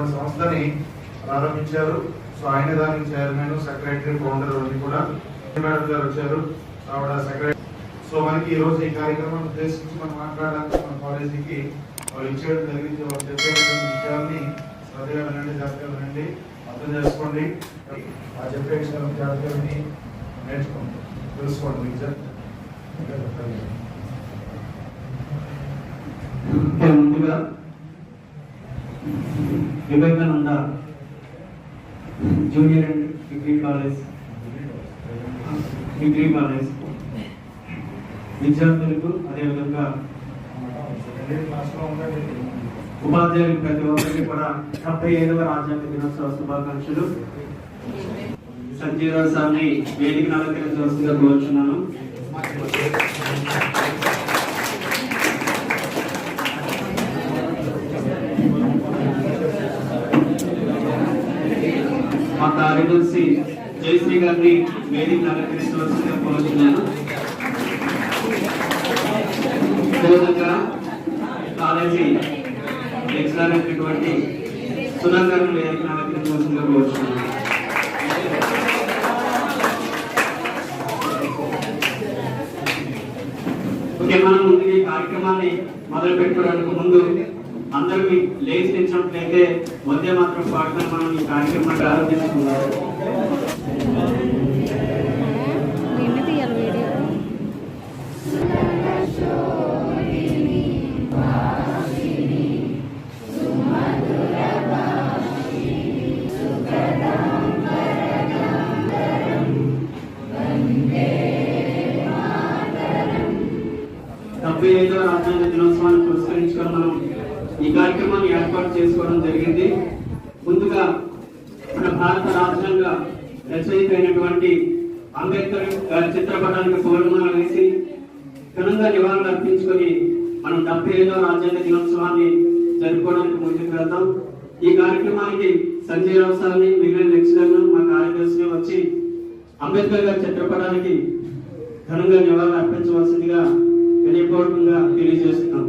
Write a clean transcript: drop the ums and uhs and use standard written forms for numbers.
అనేటువంటి సంస్థని ప్రారంభించారు. సో ఆయన దానికి చైర్మన్, సెక్రటరీ, ఫౌండర్ అన్ని కూడా మేడం గారు వచ్చారు. ఆవిడ సెక్రటరీ. సో మనకి ఈ రోజు ఈ కార్యక్రమాన్ని ఉద్దేశించి మనం మాట్లాడడానికి మన కాలేజీకి వాళ్ళు ఇచ్చేయడం జరిగింది. వాళ్ళు చెప్పేటువంటి విషయాల్ని శ్రద్ధగా వినండి, జాగ్రత్తగా వినండి, అర్థం చేసుకోండి. ఆ చెప్పే విషయాలను జాగ్రత్తగా విని నేర్చుకోండి, తెలుసుకోండి. ముందుగా Vivekananda junior and degree college విద్యార్థులకు, అదేవిధంగా ఉపాధ్యాయులు ప్రతి ఒక్కరికి కూడా 75వ రాజ్యాంగ దినోత్సవ శుభాకాంక్షలు. సంజీవరావు సార్ని వేదికను అలంకరించవలసిందిగా కోరుచున్నాను. మా కార్యదర్శి జయశ్రీ గారిని వేదికను అలంకరించవలసిందిగా కోరుచున్నాను. అదేవిధంగా కాలేజీ లెక్చరర్ అయినటువంటి సుధా గారిని వేదికను అలంకరించవలసిందిగా కోరుచున్నాను. ఓకే, మనం ముందు ఈ కార్యక్రమాన్ని మొదలు పెట్టుకోవడానికి ముందు అందరికీ లేచి నిలిచినట్లయితే మధ్య మాత్రం పాటుగా మనం ఈ కార్యక్రమాన్ని ప్రారంభించుకున్నాం. రాజ్యాంగ దినోత్సవాన్ని పురస్కరించుకొని మనం ఈ కార్యక్రమాన్ని ఏర్పాటు చేసుకోవడం జరిగింది. ముందుగా మన భారత రాజ్యాంగ రచయిత అయినటువంటి అంబేద్కర్ గారి చిత్రపటానికి పూలమాల వేసి ఘనంగా నివాళులు అర్పించుకొని మనం 75వ రాజ్యాంగ దినోత్సవాన్ని జరుపుకోవడానికి ముందుకు వెళ్తాం. ఈ కార్యక్రమానికి సంజయరావు సార్ని, మిగిలిన లెక్చరర్లు, మా కార్యదర్శిని వచ్చి అంబేద్కర్ గారి చిత్రపటానికి ఘనంగా నివాళులు అర్పించవలసిందిగా వినయపూర్వకంగా తెలియజేస్తున్నాం.